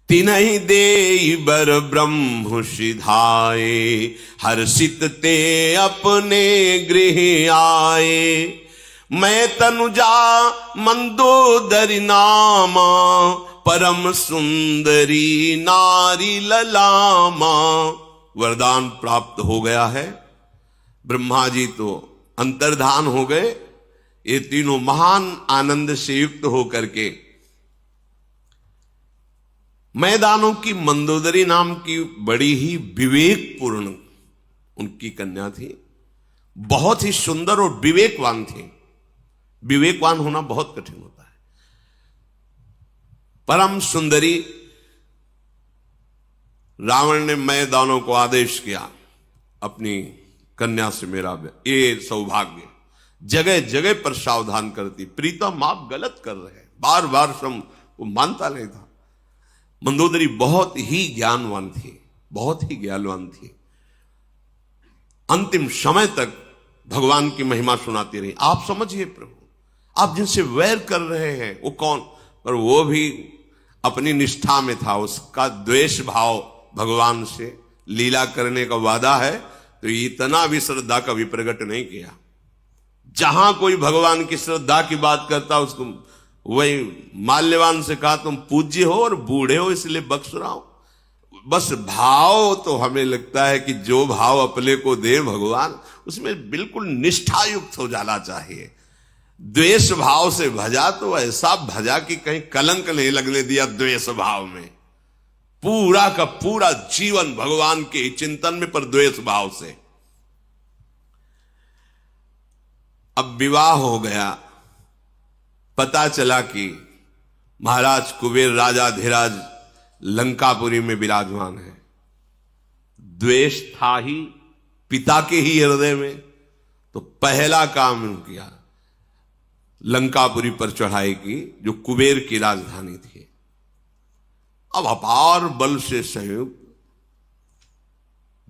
तिन्हि देई बर ब्रह्म सिधाए, हर्षित ते अपने गृह आए। मैं तनुजा मंदोदरी नामा, परम सुंदरी नारी ललामा। वरदान प्राप्त हो गया है। ब्रह्मा जी तो अंतर्धान हो गए। ये तीनों महान आनंद से युक्त होकर के मैदानों की मंदोदरी नाम की बड़ी ही विवेकपूर्ण उनकी कन्या थी। बहुत ही सुंदर और विवेकवान थी। विवेकवान होना बहुत कठिन होता है। परम सुंदरी। रावण ने मैदानों को आदेश किया, अपनी कन्या से मेरा ये सौभाग्य। जगह जगह पर सावधान करती, प्रीतम आप गलत कर रहे हैं, बार बार वो मानता नहीं था। मंदोदरी बहुत ही ज्ञानवान थी, बहुत ही ज्ञानवान थी। अंतिम समय तक भगवान की महिमा सुनाती रही। आप समझिए प्रभु, आप जिनसे वैर कर रहे हैं वो कौन? पर वो भी अपनी निष्ठा में था। उसका द्वेष भाव भगवान से लीला करने का वादा है, तो इतना भी श्रद्धा कभी प्रकट नहीं किया। जहां कोई भगवान की श्रद्धा की बात करता, उसको वही माल्यवान से कहा तुम पूज्य हो और बूढ़े हो इसलिए बख्श रहा हूं। बस भाव तो हमें लगता है कि जो भाव अपने को दे भगवान, उसमें बिल्कुल निष्ठा युक्त हो जाना चाहिए। द्वेष भाव से भजा तो ऐसा भजा कि कहीं कलंक नहीं लगने दिया द्वेष भाव में। पूरा का पूरा जीवन भगवान के चिंतन में, पर द्वेष भाव से। अब विवाह हो गया। पता चला कि महाराज कुबेर राजाधिराज लंकापुरी में विराजमान है। द्वेष था ही पिता के ही हृदय में, तो पहला काम किया, लंकापुरी पर चढ़ाई की, जो कुबेर की राजधानी थी। अब अपार बल से संयुक्त,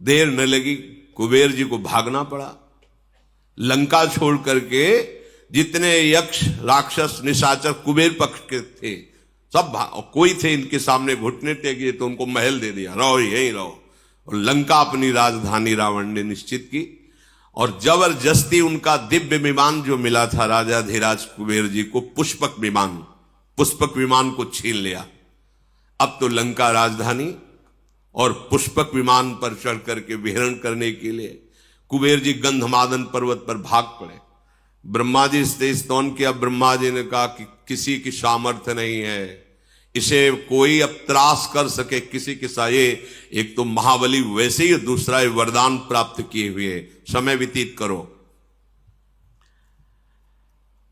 देर न लगी, कुबेर जी को भागना पड़ा। लंका छोड़ करके जितने यक्ष राक्षस निशाचर कुबेर पक्ष के थे सब कोई थे इनके सामने घुटने टेके, तो उनको महल दे दिया, रहो यहीं रहो। और लंका अपनी राजधानी रावण ने निश्चित की। और जबरदस्ती उनका दिव्य विमान जो मिला था राजाधिराज कुबेर जी को, पुष्पक विमान को छीन लिया। अब तो लंका राजधानी और पुष्पक विमान पर चढ़ करके विहरण करने के लिए कुबेर जी गंधमादन पर्वत पर भाग पड़े। ब्रह्मा जी से स्तवन किया। ब्रह्मा जी ने कहा कि किसी की सामर्थ्य नहीं है इसे कोई अब त्रास कर सके, किसी के साये। एक तो महाबली वैसे ही, दूसरा वरदान प्राप्त किए हुए, समय व्यतीत करो।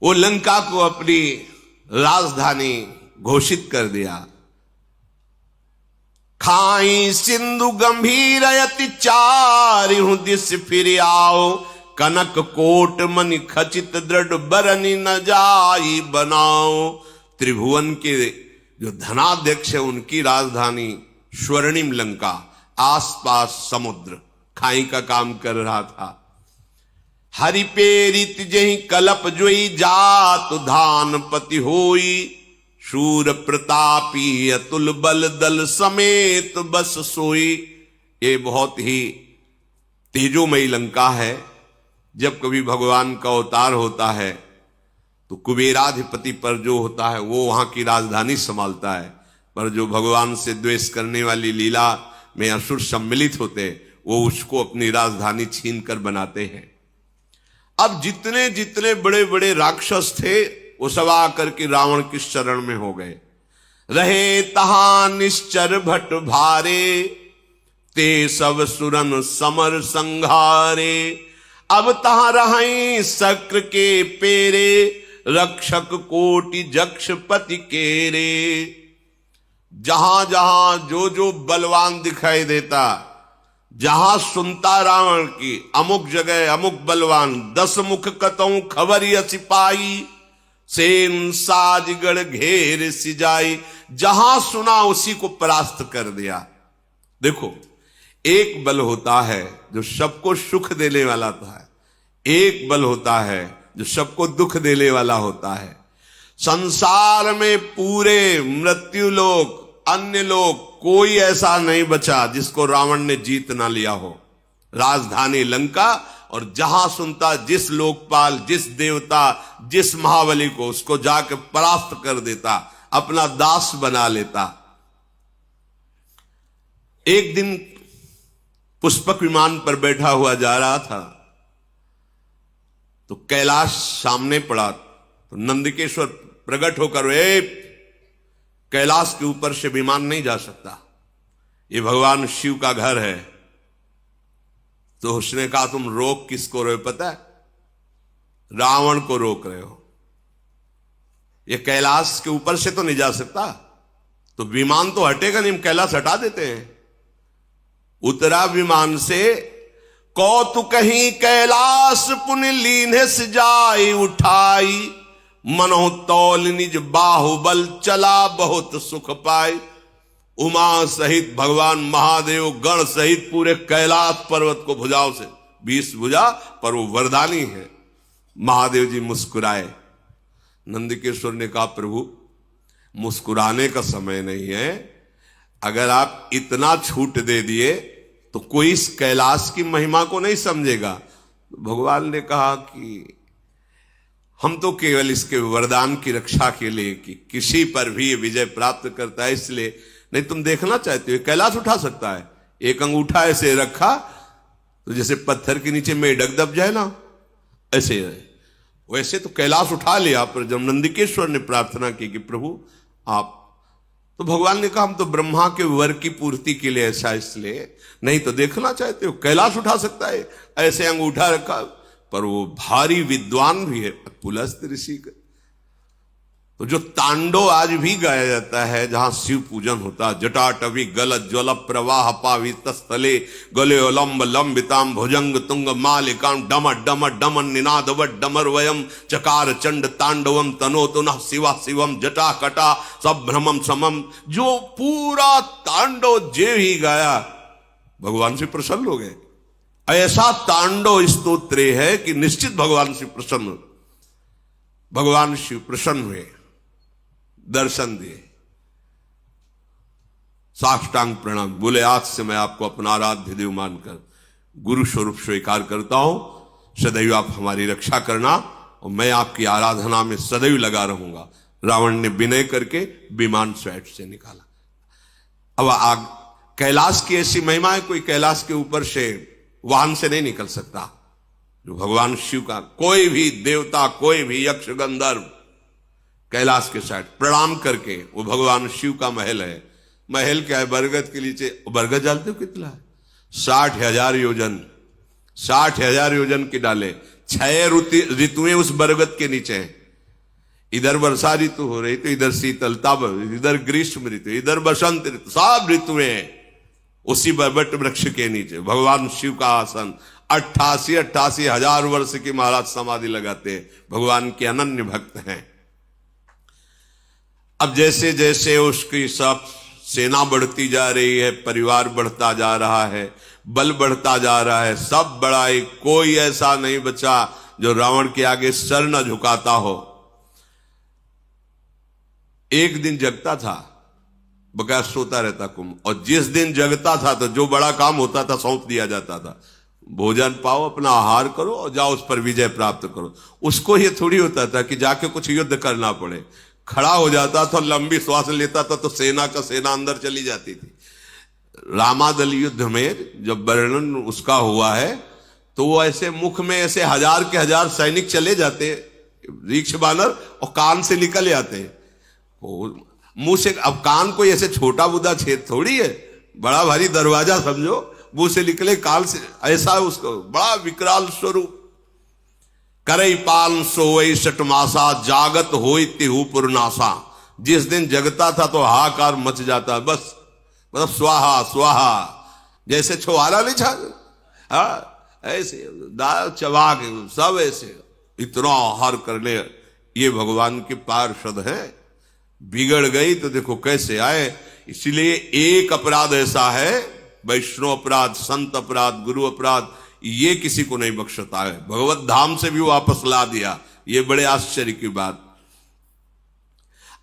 वो लंका को अपनी राजधानी घोषित कर दिया। खाई सिंधु गंभीर अति चारिहु दिस फिर आओ, कनक कोट मणि खचित दृढ़ बरनी न जाई बनाओ। त्रिभुवन के जो धनाध्यक्ष है उनकी राजधानी स्वर्णिम लंका, आसपास समुद्र, खाई का काम कर रहा था। हरि पेरित जही कलप जोई जात धान पति होई, शूर प्रतापी अतुल बल दल समेत बस सोई। ये बहुत ही तेजोमयी लंका है। जब कभी भगवान का अवतार होता है तो कुबेराधिपति पर जो होता है वो वहां की राजधानी संभालता है, पर जो भगवान से द्वेष करने वाली लीला में असुर सम्मिलित होते वो उसको अपनी राजधानी छीन कर बनाते हैं। अब जितने जितने बड़े बड़े राक्षस थे वो सब आकर के रावण के शरण में हो गए। रहे तहा निश्चर भट भारे, ते सब सुरन समर संघारे। अब तहा रहे शक्र के पेरे, रक्षक कोटि जक्ष पति केरे। जहां जहां जो जो बलवान दिखाई देता, जहां सुनता रावण की अमुक जगह अमुक बलवान, 10 मुख कतऊ खबर सिपाही, सेन साजगढ़ घेर सिजाई। जहां सुना उसी को परास्त कर दिया। देखो, एक बल होता है जो सबको सुख देने वाला था, एक बल होता है जो सबको दुख देने वाला होता है। संसार में पूरे मृत्यु लोक अन्य लोग कोई ऐसा नहीं बचा जिसको रावण ने जीत ना लिया हो। राजधानी लंका, और जहां सुनता जिस लोकपाल, जिस देवता, जिस महाबली को, उसको जाकर परास्त कर देता, अपना दास बना लेता। एक दिन पुष्पक विमान पर बैठा हुआ जा रहा था तो कैलाश सामने पड़ा। तो नंदिकेश्वर प्रकट होकर, कैलाश के ऊपर से विमान नहीं जा सकता, ये भगवान शिव का घर है। तो उसने कहा, तुम रोक किसको रहे हो पता है? रावण को रोक रहे हो। ये कैलाश के ऊपर से तो नहीं जा सकता, तो विमान तो हटेगा नहीं, हम कैलाश हटा देते हैं। उतरा विमान से, कौतुक कहीं कैलाश पुन लीन्हे सजाई उठाई, मनो तौल निज बाहुबल चला बहुत सुख पाई। उमा सहित भगवान महादेव गण सहित पूरे कैलाश पर्वत को भुजाओं से, 20 भुजा पर वो वरदानी है। महादेव जी मुस्कुराए। नंदिकेश्वर ने कहा, प्रभु मुस्कुराने का समय नहीं है, अगर आप इतना छूट दे दिए तो कोई इस कैलाश की महिमा को नहीं समझेगा। भगवान ने कहा कि हम तो केवल इसके वरदान की रक्षा के लिए कि किसी पर भी ये विजय प्राप्त करता है, इसलिए। नहीं, तुम देखना चाहते हो कैलाश उठा सकता है? एक अंगूठा ऐसे रखा तो जैसे पत्थर के नीचे मेढक दब जाए ना, ऐसे है। वैसे तो कैलाश उठा लिया, पर जब नंदिकेश्वर ने प्रार्थना की कि प्रभु आप, तो भगवान ने कहा, हम तो ब्रह्मा के वर की पूर्ति के लिए ऐसा, इसलिए। नहीं तो देखना चाहते हो कैलाश उठा सकता है? ऐसे अंगूठा रखा, पर वो भारी विद्वान भी है, पुलस्त ऋषि का। तो जो तांडव आज भी गाया जाता है, जहां शिव पूजन होता, जटाटवी गल ज्वल प्रवाह पावित स्थले गले लंब लंबिताम भुजंग तुंग मालिकाम डम डम डमन निनाद डमर वयम चकार चंड तांडवम तनो तुनः शिवा शिवम जटा कटा सब भ्रमम समम, जो पूरा तांडव जे ही गाया भगवान से प्रसन्न हो गए। ऐसा तांडव स्तोत्र है कि निश्चित भगवान से प्रसन्न, भगवान शिव प्रसन्न हुए, दर्शन दिए, साष्टांग प्रणाम बोले, आज से मैं आपको अपना आराध्य देव मानकर गुरु स्वरूप स्वीकार करता हूं, सदैव आप हमारी रक्षा करना और मैं आपकी आराधना में सदैव लगा रहूंगा। रावण ने विनय करके विमान स्वैट से निकाला। अब आग कैलाश की ऐसी महिमा है, कोई कैलाश के ऊपर से वाहन से नहीं निकल सकता। जो भगवान शिव का कोई भी देवता, कोई भी यक्ष गंधर्व कैलाश के साइड प्रणाम करके, वो भगवान शिव का महल है। महल क्या है? बरगद के नीचे, बरगद जानते हो कितना है? 60,000 योजन, 60,000 योजन की डाले, 6 ऋतुएं उस बरगद के नीचे हैं। इधर वर्षा ऋतु हो रही तो इधर शीतलता, इधर ग्रीष्म ऋतु, इधर बसंत ऋतु, सब ऋतुएं उसी बरबट वृक्ष के नीचे। भगवान शिव का आसन, 88 हजार वर्ष की महाराज समाधि लगाते हैं, भगवान के अनन्य भक्त हैं। अब जैसे जैसे उसकी सब सेना बढ़ती जा रही है, परिवार बढ़ता जा रहा है, बल बढ़ता जा रहा है, सब बड़ाई, कोई ऐसा नहीं बचा जो रावण के आगे सर न झुकाता हो। एक दिन जगता था, बकाया सोता रहता कुंभ, और जिस दिन जगता था तो जो बड़ा काम होता था सौंप दिया जाता था, भोजन पाओ, अपना आहार करो और जाओ उस पर विजय प्राप्त करो। उसको ये थोड़ी होता था कि जाके कुछ युद्ध करना पड़े। खड़ा हो जाता था, लंबी श्वास लेता था तो सेना का सेना अंदर चली जाती थी। रामादल युद्ध में जब वर्णन उसका हुआ है तो वो ऐसे मुख में ऐसे 1000 के 1000 सैनिक चले जाते, रीछ बानर, और कान से निकल जाते हैं मुंह से। अब कान कोई ऐसे छोटा बुदा छेद थोड़ी है, बड़ा भारी दरवाजा समझो, मुंह से निकले कान से, ऐसा उसको बड़ा विकराल स्वरूप। करई पाल सोई सटमासा जागत होई तिहु पुरनासा। जिस दिन जगता था तो हाहाकार मच जाता, बस मतलब स्वाहा स्वाहा, जैसे छुआला नहीं छा, हाँ ऐसे दाल चबा के सब ऐसे इतना आहार करने। ये भगवान के पार्षद हैं, बिगड़ गई तो देखो कैसे आए। इसीलिए एक अपराध ऐसा है, वैष्णव अपराध, संत अपराध, गुरु अपराध, ये किसी को नहीं बख्शता है। भगवत धाम से भी वापस ला दिया, ये बड़े आश्चर्य की बात।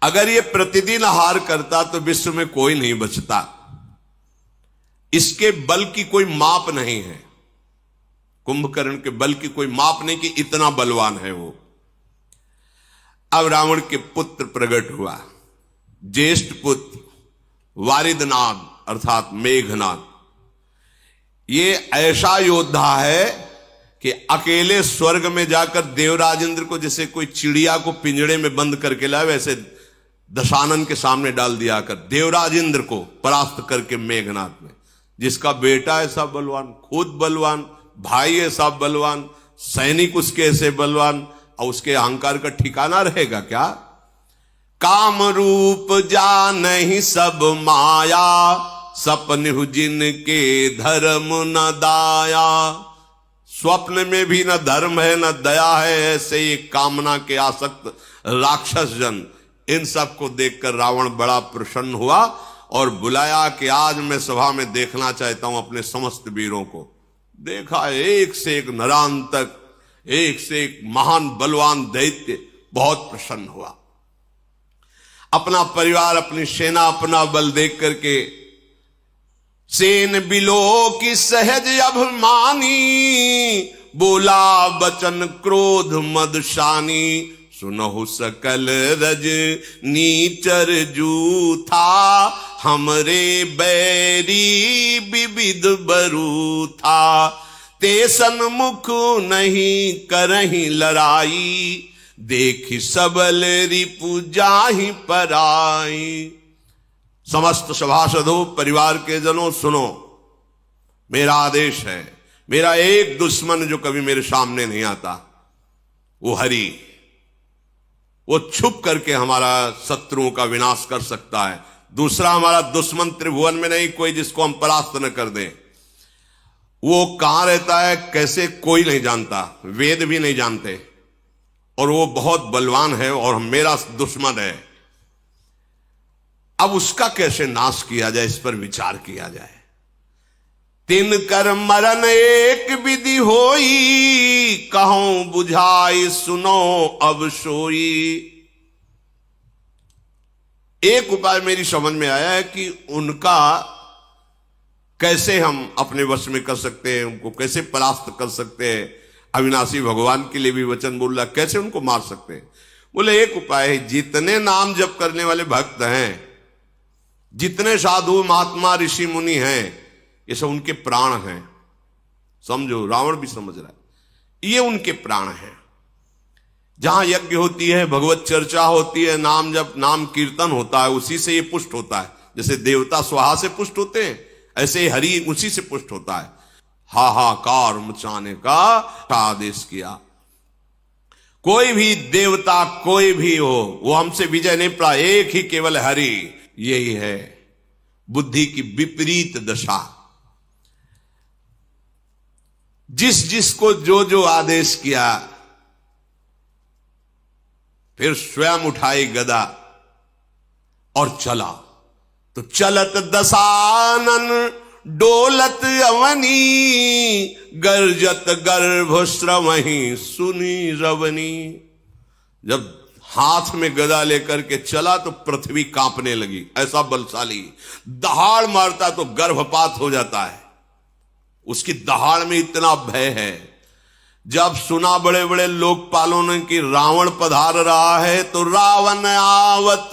अगर ये प्रतिदिन आहार करता तो विश्व में कोई नहीं बचता। इसके बल की कोई माप नहीं है, कुंभकर्ण के बल की कोई माप नहीं कि इतना बलवान है वो। अब रावण के पुत्र प्रकट हुआ, ज्येष्ठ पुत्र वारिदनाद अर्थात मेघनाद। ये ऐसा योद्धा है कि अकेले स्वर्ग में जाकर देवराज इंद्र को जैसे कोई चिड़िया को पिंजड़े में बंद करके लाए, वैसे दशानन के सामने डाल दिया कर देवराज इंद्र को परास्त करके मेघनाद में। जिसका बेटा ऐसा बलवान, खुद बलवान, भाई ऐसा बलवान, सैनिक उसके ऐसे बलवान, और उसके अहंकार का ठिकाना रहेगा क्या? काम रूप जानहि सब माया, सपन जिनके धर्म न दाया। स्वप्न में भी न धर्म है न दया है, ऐसे ये कामना के आसक्त राक्षस जन। इन सब को देखकर रावण बड़ा प्रसन्न हुआ और बुलाया कि आज मैं सभा में देखना चाहता हूं अपने समस्त वीरों को। देखा एक से एक नरांतक, एक से एक महान बलवान दैत्य, बहुत प्रसन्न हुआ। अपना परिवार, अपनी सेना, अपना बल देख करके सेन बिलो की सहज अभिमानी, बोला बचन क्रोध मदशानी। सुनहु सकल रज नीचर जूथा, हमरे बैरी विविध बरू था। ते सन्मुख नहीं करही लड़ाई, देखी सबल रिपु जाहि पराई। समस्त सभासदों, परिवार के जनों, सुनो, मेरा आदेश है। मेरा एक दुश्मन जो कभी मेरे सामने नहीं आता, वो हरि। वो छुप करके हमारा शत्रुओं का विनाश कर सकता है। दूसरा हमारा दुश्मन त्रिभुवन में नहीं कोई जिसको हम परास्त न कर दें। वो कहां रहता है, कैसे, कोई नहीं जानता, वेद भी नहीं जानते, और वो बहुत बलवान है और मेरा दुश्मन है। अब उसका कैसे नाश किया जाए, इस पर विचार किया जाए। तिन कर मरण एक विधि होई, कहूं बुझाई सुनो अब सोई। एक उपाय मेरी समझ में आया है कि उनका कैसे हम अपने वश में कर सकते हैं, उनको कैसे परास्त कर सकते हैं। अविनाशी भगवान के लिए भी वचन बोल रहा, कैसे उनको मार सकते हैं। बोले एक उपाय है, जितने नाम जप करने वाले भक्त हैं, जितने साधु महात्मा ऋषि मुनि हैं, ये सब उनके प्राण हैं। समझो, रावण भी समझ रहा है, ये उनके प्राण हैं। जहां यज्ञ होती है, भगवत चर्चा होती है, नाम जप, नाम कीर्तन होता है, उसी से ये पुष्ट होता है। जैसे देवता स्वाहा से पुष्ट होते हैं, ऐसे हरि उसी से पुष्ट होता है। हाहाकार मचाने का आदेश किया। कोई भी देवता, कोई भी हो, वो हमसे विजय नहीं पा, एक ही केवल हरि। यही है बुद्धि की विपरीत दशा। जिस जिसको जो जो आदेश किया, फिर स्वयं उठाई गदा और चला। तो चलत दशानन डोलत अवनी, गर्जत गर्भ श्रवही सुनी रवनी। जब हाथ में गदा लेकर के चला तो पृथ्वी कांपने लगी, ऐसा बलशाली। दहाड़ मारता तो गर्भपात हो जाता है, उसकी दहाड़ में इतना भय है। जब सुना बड़े बड़े लोकपालों ने कि रावण पधार रहा है, तो रावण आवत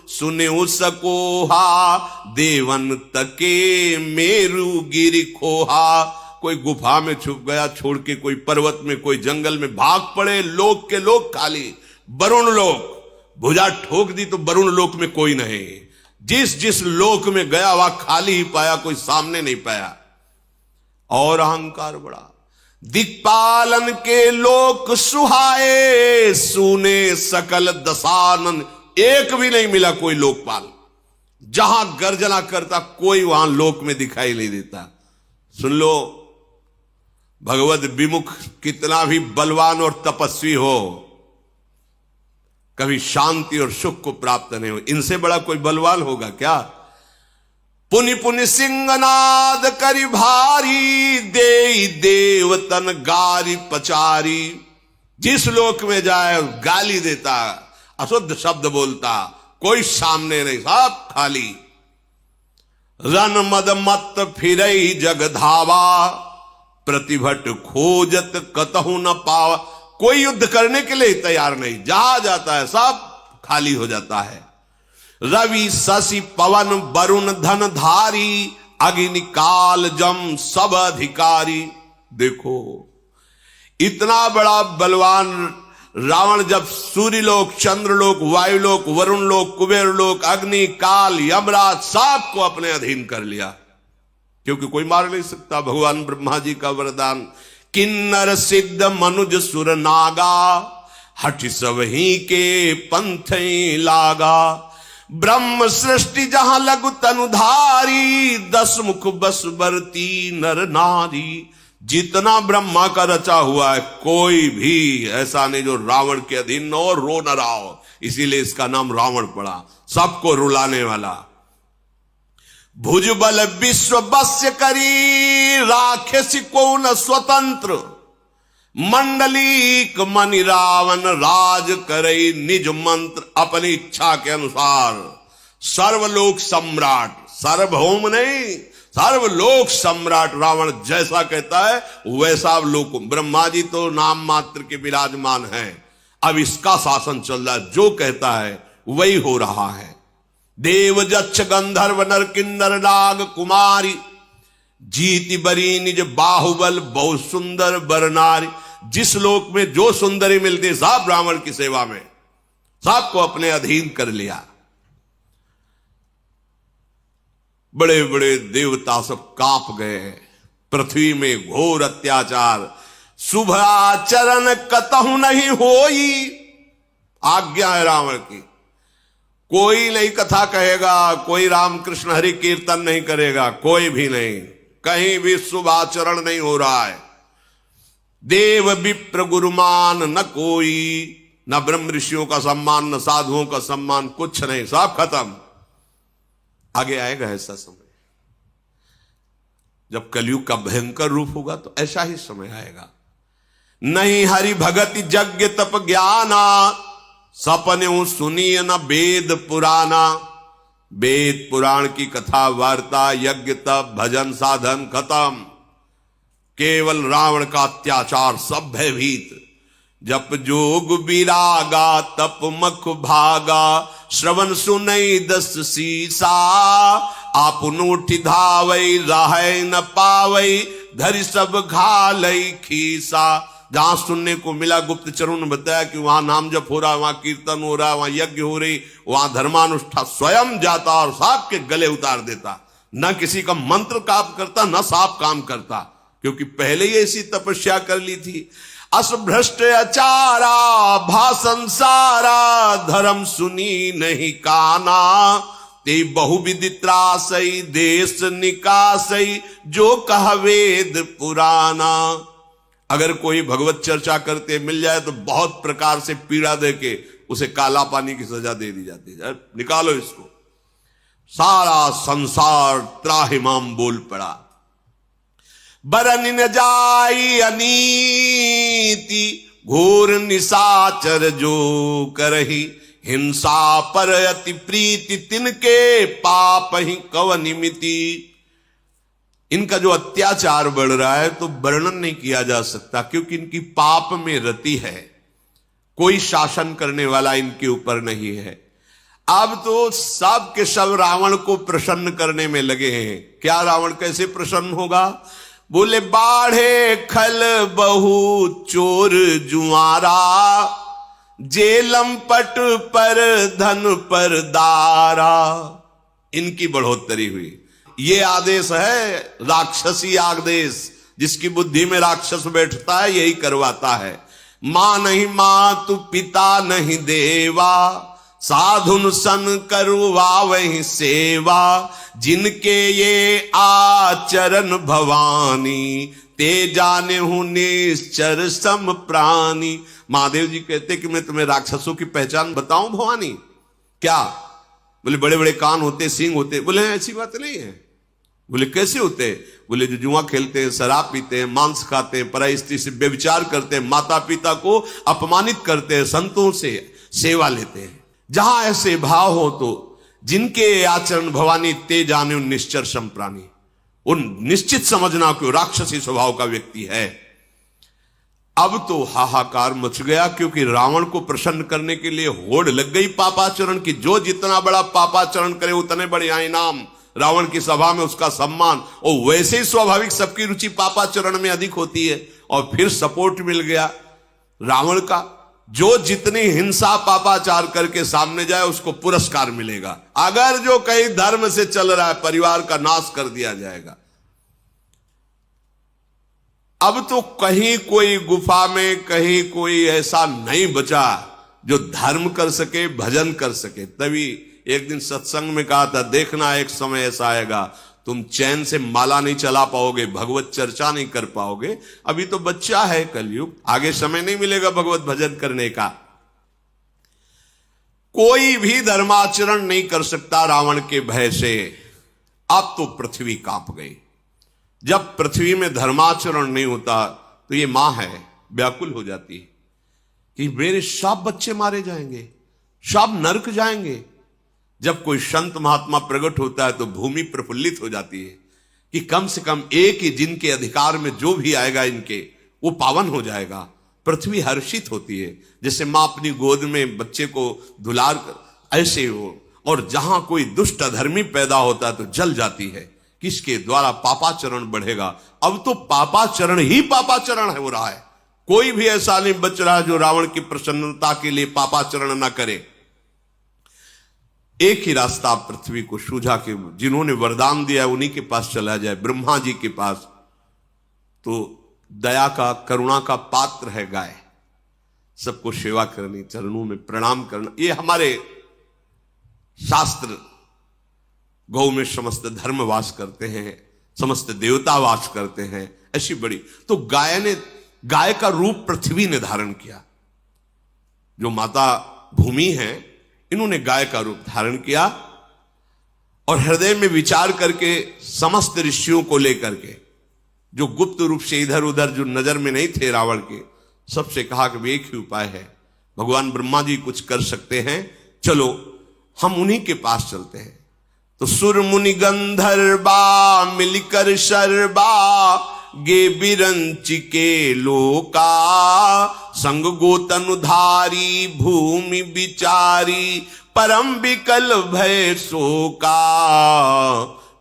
सुने सकोहा, देवन तके मेरु गिरि खोहा। कोई गुफा में छुप गया छोड़ के, कोई पर्वत में, कोई जंगल में भाग पड़े। लोक के लोग खाली, वरुण लोक भुजा ठोक दी तो वरुण लोक में कोई नहीं। जिस जिस लोक में गया वह खाली ही पाया, कोई सामने नहीं पाया। और अहंकार बड़ा। दिक्पालन के लोक सुहाए, सुने सकल दशानन। एक भी नहीं मिला कोई लोकपाल, जहां गर्जना करता कोई वहां लोक में दिखाई नहीं देता। सुन लो, भगवत विमुख कितना भी बलवान और तपस्वी हो, कभी शांति और सुख को प्राप्त नहीं हो। इनसे बड़ा कोई बलवान होगा क्या? पुनि पुनि सिंहनाद करि भारी, दे देवतन गारी पचारी। जिस लोक में जाए गाली देता, अशुद्ध शब्द बोलता, कोई सामने नहीं, सब खाली। रन मद मत फिरई जग धावा, प्रतिभट खोजत कतहु न पावा। कोई युद्ध करने के लिए तैयार नहीं, जहां जाता है सब खाली हो जाता है। रवि शशि पवन वरुण धन धारी, अग्नि काल जम सब अधिकारी। देखो इतना बड़ा बलवान रावण जब सूर्यलोक, चंद्रलोक, वायुलोक, वरुण लोक, कुबेर लोक, अग्नि काल, यमराज सबको अपने अधीन कर लिया, क्योंकि कोई मार नहीं सकता। भगवान ब्रह्मा जी का वरदान, किन्नर सिद्ध मनुज सुर नागा, हठ सब ही के पंथ लागा। ब्रह्म सृष्टि जहां लघु तनुधारी, 10 मुख बस बरती नर नारी। जितना ब्रह्मा का रचा हुआ है, कोई भी ऐसा नहीं जो रावण के अधीन न हो, रो न रहा हो। इसीलिए इसका नाम रावण पड़ा, सबको रुलाने वाला। भुजबल विश्व बस्य करी, राक्षसी को न स्वतंत्र। मंडलीक मनि रावण राज करई, निज मंत्र अपनी इच्छा के अनुसार। सर्वलोक सम्राट, सार्वभौम नहीं, सर्वलोक सम्राट रावण जैसा कहता है वैसा लोक। ब्रह्मा जी तो नाम मात्र के विराजमान हैं, अब इसका शासन चल रहा है, जो कहता है वही हो रहा है। देव जक्ष गंधर्व नर किन्नर नाग कुमारी, जीति बरी निज बाहुबल बहुत सुंदर बरनारी। जिस लोक में जो सुंदरी मिलती, सब ब्राह्मण की सेवा में, सबको अपने अधीन कर लिया। बड़े बड़े देवता सब कांप गए। पृथ्वी में घोर अत्याचार, शुभ आचरण कतहु नहीं होई। आज्ञा है रावण की, कोई नहीं कथा कहेगा, कोई रामकृष्ण हरि कीर्तन नहीं करेगा, कोई भी नहीं, कहीं भी शुभ आचरण नहीं हो रहा है। देव विप्र गुरुमान न कोई, न ब्रह्म ऋषियों का सम्मान, न साधुओं का सम्मान, कुछ नहीं, सब खत्म। आगे आएगा ऐसा समय, जब कलयुग का भयंकर रूप होगा तो ऐसा ही समय आएगा। नहीं हरि भगति यज्ञ तप ज्ञाना, सपने सुनिय न वेद पुराना। वेद पुराण की कथा वार्ता, यज्ञ तप भजन साधन खत्म। केवल रावण का अत्याचार, सब भयभीत। जप जोग विरागा तप मख भागा, श्रवण सुनई 10 सीसा। आपन उठी धावई राहै न पावई, धरि सब घालई खीसा। जहां सुनने को मिला, गुप्त चरों ने बताया कि वहां नाम जप हो रहा है, वहां कीर्तन हो रहा है, वहां यज्ञ हो रही, वहां धर्मानुष्ठान, स्वयं जाता और सांप के गले उतार देता। न किसी का मंत्र काम करता, न सांप काम करता, क्योंकि पहले ही ऐसी तपस्या कर ली थी। अस भ्रष्ट अचारा भाषण सारा, धर्म सुनी नहीं काना। ते बहुविध त्रासई देश निकासई, जो कह वेद पुराना। अगर कोई भगवत चर्चा करते मिल जाए तो बहुत प्रकार से पीड़ा देके उसे काला पानी की सजा दे दी जाती है, निकालो इसको। सारा संसार त्राहिमाम बोल पड़ा। बरन न जाई अनीति, घोर निशाचर जो करही। हिंसा पर अति प्रीति, तिनके पाप ही कवनिमिति। इनका जो अत्याचार बढ़ रहा है तो वर्णन नहीं किया जा सकता, क्योंकि इनकी पाप में रति है, कोई शासन करने वाला इनके ऊपर नहीं है। अब तो सब के सब रावण को प्रसन्न करने में लगे हैं। क्या रावण कैसे प्रसन्न होगा? बोले बाढ़े खल बहु चोर जुआरा, जेलम पट पर धन पर दारा। इनकी बढ़ोतरी हुई। ये आदेश है राक्षसी आदेश, जिसकी बुद्धि में राक्षस बैठता है यही करवाता है। मां नहीं मातु पिता नहीं देवा, साधुन सन करवा वही सेवा। जिनके ये आचरण भवानी, ते जाने हूं निश्चर सम प्राणी। महादेव जी कहते कि मैं तुम्हें राक्षसों की पहचान बताऊं भवानी? क्या? बोले बड़े बड़े कान होते, सींग होते। बोले ऐसी बात नहीं है। बोले कैसे होते? बोले जो जुआ खेलते हैं, शराब पीते हैं, मांस खाते हैं, पराई स्त्री से व्यभिचार करते हैं, माता पिता को अपमानित करते हैं, संतों से सेवा लेते हैं। जहां ऐसे भाव हो तो जिनके आचरण भवानी ते जाने उन निश्चर संप्राणी, उन निश्चित समझना कि राक्षसी स्वभाव का व्यक्ति है। अब तो हाहाकार मच गया, क्योंकि रावण को प्रसन्न करने के लिए होड़ लग गई पापाचरण की। जो जितना बड़ा पापाचरण करे उतने बड़े इनाम, रावण की सभा में उसका सम्मान। और वैसे ही स्वाभाविक सबकी रुचि पापाचरण में अधिक होती है, और फिर सपोर्ट मिल गया रावण का। जो जितनी हिंसा पापाचार करके सामने जाए उसको पुरस्कार मिलेगा। अगर जो कहीं धर्म से चल रहा है परिवार का नाश कर दिया जाएगा। अब तो कहीं कोई गुफा में कहीं कोई ऐसा नहीं बचा जो धर्म कर सके, भजन कर सके। तभी एक दिन सत्संग में कहा था, देखना एक समय ऐसा आएगा तुम चैन से माला नहीं चला पाओगे, भगवत चर्चा नहीं कर पाओगे। अभी तो बच्चा है कलयुग, आगे समय नहीं मिलेगा भगवत भजन करने का। कोई भी धर्माचरण नहीं कर सकता रावण के भय से। अब तो पृथ्वी कांप गई। जब पृथ्वी में धर्माचरण नहीं होता तो ये मां है व्याकुल हो जाती है कि मेरे सब बच्चे मारे जाएंगे, सब नरक जाएंगे। जब कोई संत महात्मा प्रकट होता है तो भूमि प्रफुल्लित हो जाती है कि कम से कम एक ही जिनके अधिकार में जो भी आएगा इनके, वो पावन हो जाएगा। पृथ्वी हर्षित होती है, जैसे मां अपनी गोद में बच्चे को दुलार कर, ऐसे हो। और जहां कोई दुष्ट अधर्मी पैदा होता है तो जल जाती है, किसके द्वारा पापाचरण बढ़ेगा। अब तो पापाचरण ही पापाचरण है हो रहा है। कोई भी ऐसा नहीं बच रहा जो रावण की प्रसन्नता के लिए पापाचरण ना करे। एक ही रास्ता पृथ्वी को सूझा कि जिन्होंने वरदान दिया उन्हीं के पास चला जाए, ब्रह्मा जी के पास। तो दया का, करुणा का पात्र है गाय। सबको सेवा करनी, चरणों में प्रणाम करना, ये हमारे शास्त्र। गौ में समस्त धर्म वास करते हैं, समस्त देवता वास करते हैं, ऐसी बड़ी। तो गाय का रूप पृथ्वी ने धारण किया। जो माता भूमि है, इन्होंने गाय का रूप धारण किया और हृदय में विचार करके समस्त ऋषियों को लेकर के, जो गुप्त रूप से इधर उधर जो नजर में नहीं थे रावण के, सबसे कहा कि एक ही उपाय है, भगवान ब्रह्मा जी कुछ कर सकते हैं, चलो हम उन्हीं के पास चलते हैं। तो सुर मुनि गंधर्वा मिलकर शर्बा गे बिरंच के लोका, संग गोतनुधारी भूमि विचारी परम विकल भय शोका।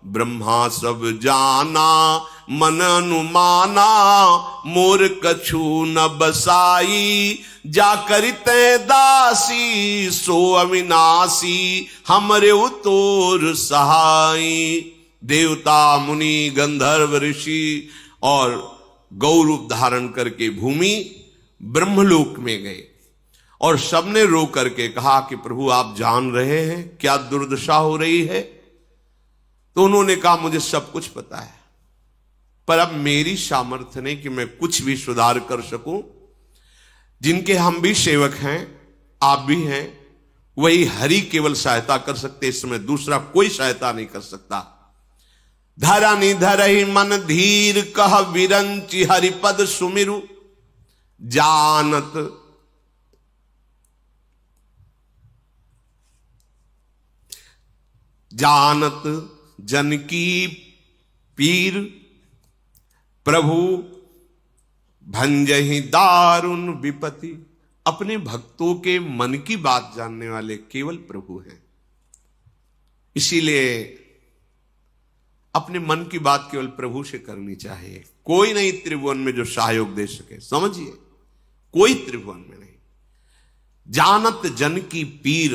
ब्रह्मा सब जाना मन अनुमाना, मोर कछु न बसाई, जा करिते दासी सो अविनाशी, हमरे उतोर सहाई। देवता मुनि गंधर्व ऋषि और गौ रूप धारण करके भूमि ब्रह्मलोक में गए और सबने रो करके कहा कि प्रभु आप जान रहे हैं क्या दुर्दशा हो रही है। तो उन्होंने कहा मुझे सब कुछ पता है, पर अब मेरी सामर्थ्य नहीं कि मैं कुछ भी सुधार कर सकूं। जिनके हम भी सेवक हैं, आप भी हैं, वही हरि केवल सहायता कर सकते, इसमें दूसरा कोई सहायता नहीं कर सकता। धरनी धरहि मन धीर कह विरंचि हरिपद सुमिरु, जानत जानत जन की पीर, प्रभु भंजहि दारुण विपति। अपने भक्तों के मन की बात जानने वाले केवल प्रभु हैं। इसीलिए अपने मन की बात केवल प्रभु से करनी चाहिए। कोई नहीं त्रिभुवन में जो सहयोग दे सके, समझिए, कोई त्रिभुवन में नहीं। जानत जन की पीर,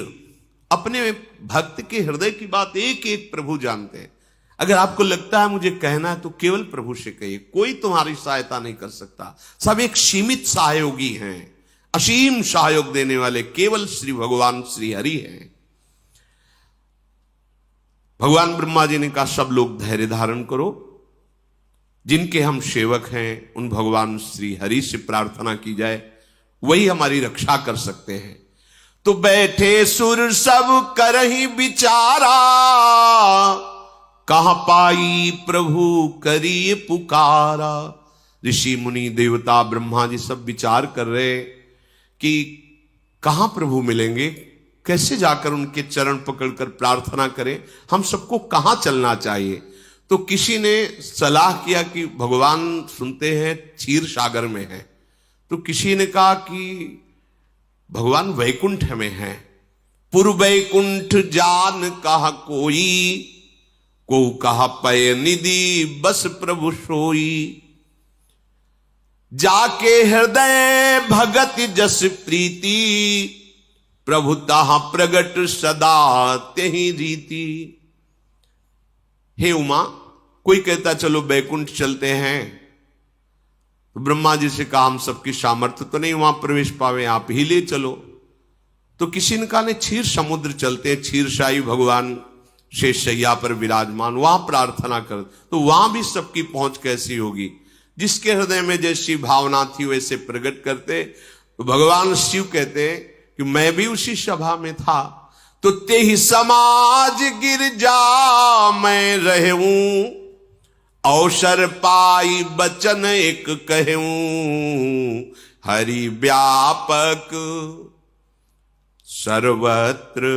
अपने भक्त के हृदय की बात एक एक प्रभु जानते हैं। अगर आपको लगता है मुझे कहना है तो केवल प्रभु से कहिए, कोई तुम्हारी सहायता नहीं कर सकता। सब एक सीमित सहयोगी हैं, असीम सहयोग देने वाले केवल श्री भगवान श्री हरि हैं। भगवान ब्रह्मा जी ने कहा सब लोग धैर्य धारण करो, जिनके हम सेवक हैं उन भगवान श्री हरि से प्रार्थना की जाए, वही हमारी रक्षा कर सकते हैं। तो बैठे सुर सब करहि विचारा, कहां पाई प्रभु करिए पुकारा। ऋषि मुनि देवता ब्रह्मा जी सब विचार कर रहे कि कहां प्रभु मिलेंगे, कैसे जाकर उनके चरण पकड़कर प्रार्थना करें, हम सबको कहां चलना चाहिए। तो किसी ने सलाह किया कि भगवान सुनते हैं क्षीर सागर में है, तो किसी ने कहा कि भगवान वैकुंठ में है। पुर वैकुंठ जान कहा कोई, को कहा पय निधि बस प्रभु सोई। जाके हृदय भगत जस प्रीति, प्रभु ताहा प्रगट सदा तेहि रीति। हे उमा, कोई कहता चलो बैकुंठ चलते हैं, तो ब्रह्मा जी से कहा हम सबकी सामर्थ्य तो नहीं वहां प्रवेश पावे, आप ही ले चलो। तो किसी ने कहा ने क्षीर समुद्र चलते हैं, क्षीरशाही भगवान शेषशैया पर विराजमान, वहां प्रार्थना कर। तो वहां भी सबकी पहुंच कैसी होगी, जिसके हृदय में जैसी भावना थी वैसे प्रकट करते। तो भगवान शिव कहते कि मैं भी उसी सभा में था, तो ते ही समाज गिरजा मैं रहूं, अवसर पाई बचन एक कहूं। हरि व्यापक सर्वत्र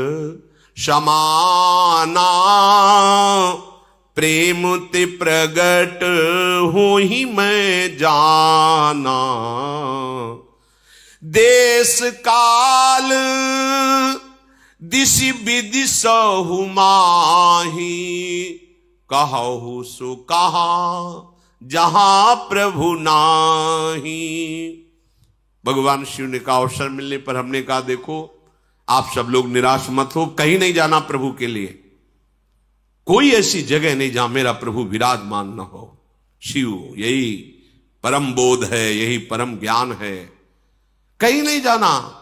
समाना, प्रेम ते प्रगट हो ही मैं जाना। देश काल दिशि विधि सहु माही, कहु सो कहा जहां प्रभु नाही। भगवान शिव ने कहा, अवसर मिलने पर हमने कहा देखो आप सब लोग निराश मत हो, कहीं नहीं जाना प्रभु के लिए, कोई ऐसी जगह नहीं जहां मेरा प्रभु विराजमान न हो। शिव यही परम बोध है, यही परम ज्ञान है, कहीं नहीं जाना।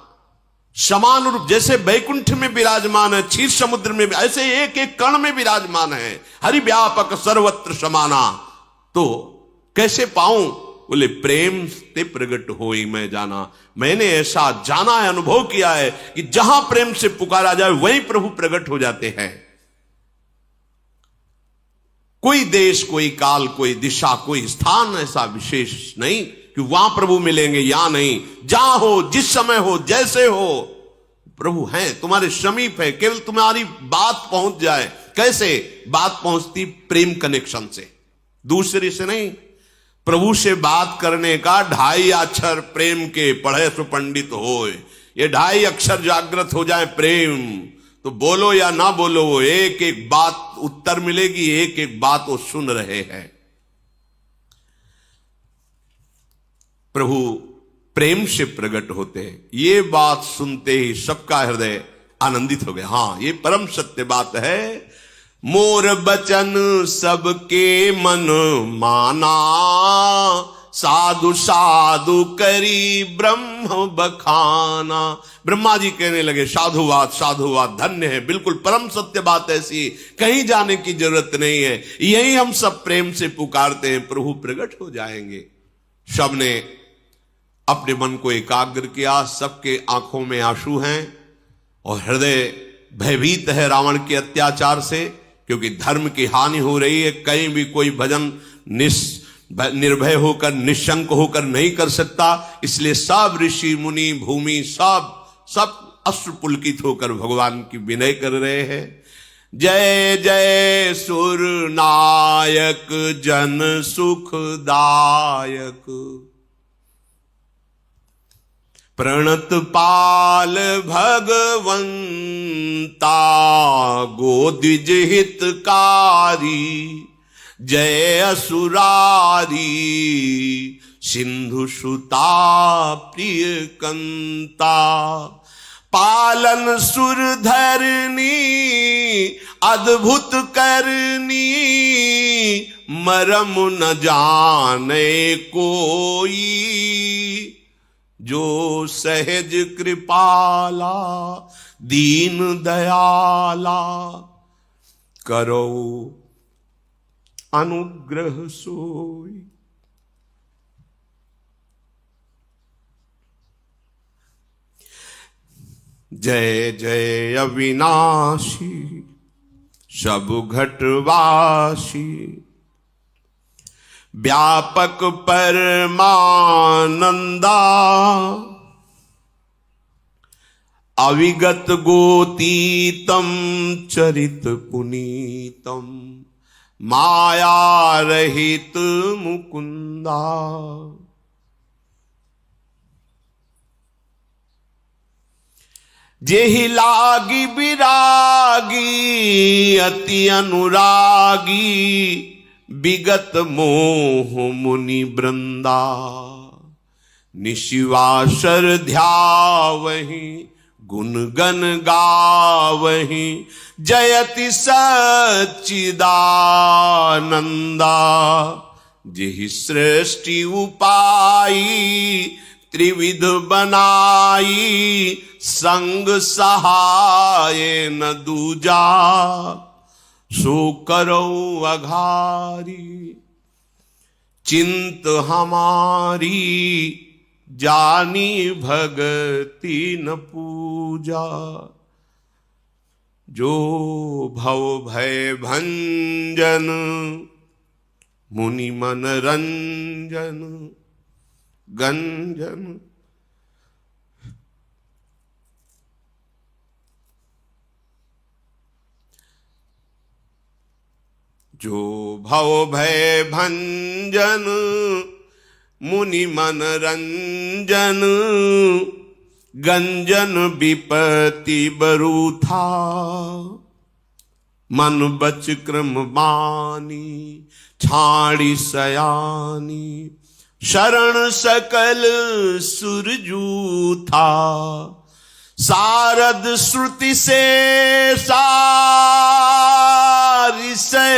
समान रूप जैसे बैकुंठ में विराजमान है, क्षीर समुद्र में, ऐसे एक एक कण में विराजमान है। हरि व्यापक सर्वत्र समाना, तो कैसे पाऊं, बोले प्रेम ते प्रगट होई मैं जाना। मैंने ऐसा जाना है, अनुभव किया है कि जहां प्रेम से पुकारा जाए वहीं प्रभु प्रकट हो जाते हैं। कोई देश, कोई काल, कोई दिशा, कोई स्थान ऐसा विशेष नहीं कि वहां प्रभु मिलेंगे या नहीं। जहां हो, जिस समय हो, जैसे हो, प्रभु हैं, तुम्हारे समीप है, केवल तुम्हारी बात पहुंच जाए। कैसे बात पहुंचती? प्रेम कनेक्शन से, दूसरे से नहीं। प्रभु से बात करने का 2.5 अक्षर प्रेम के पढ़े सो पंडित होए, ये 2.5 अक्षर जागृत हो जाए प्रेम, तो बोलो या ना बोलो वो एक एक बात उत्तर मिलेगी, एक एक बात वो सुन रहे हैं। प्रभु प्रेम से प्रकट होते हैं। ये बात सुनते ही सबका हृदय आनंदित हो गया। हां, ये परम सत्य बात है। मोर बचन सबके मन माना, साधु साधु करी ब्रह्म बखाना। ब्रह्मा जी कहने लगे साधुवाद साधुवाद, धन्य है, बिल्कुल परम सत्य बात ऐसी, कहीं जाने की जरूरत नहीं है, यही हम सब प्रेम से पुकारते हैं, प्रभु प्रकट हो जाएंगे। सबने अपने मन को एकाग्र किया, सबके आंखों में आंसू हैं और हृदय भयभीत है रावण के अत्याचार से, क्योंकि धर्म की हानि हो रही है। कहीं भी कोई भजन निर्भय होकर, निशंक होकर नहीं कर सकता। इसलिए सब ऋषि मुनि भूमि सब अश्रु पुलकित होकर भगवान की विनय कर रहे हैं। जय जय सुर नायक जन सुखदायक, प्रणत पाल भगवंता गोदिज हितकारी। जय असुरारी सिंधु सुता प्रिय कंता, पालन सुर धरनी अद्भुत करनी, मरम न जाने कोई। जो सहज कृपाला दीन दयाला, करो अनुग्रह सोई। जय जय अविनाशी सब घटवासी, व्यापक परमानंदा। अविगत गोतीतम चरित पुनीतम माया रहित मुकुंदा। जेहि लागी विरागी अति अनुरागी विगत मोह मुनि वृंदा। निशिवासर ध्यावहि गुण गण गावहि जयति सच्चिदानंदा। जेहि सृष्टि उपाई त्रिविध बनाई संग सहाय न दूजा। सो करो अघारी चिंत हमारी जानी भगति न पूजा। जो भव भय भंजन मुनि मन रंजन गंजन। जो भव भय भंजन मुनि मन रंजन गंजन विपत्ति बरूथा। मन बच क्रम बानी छाड़ी सयानी शरण सकल सुरजूथा। सारद श्रुति से सारी से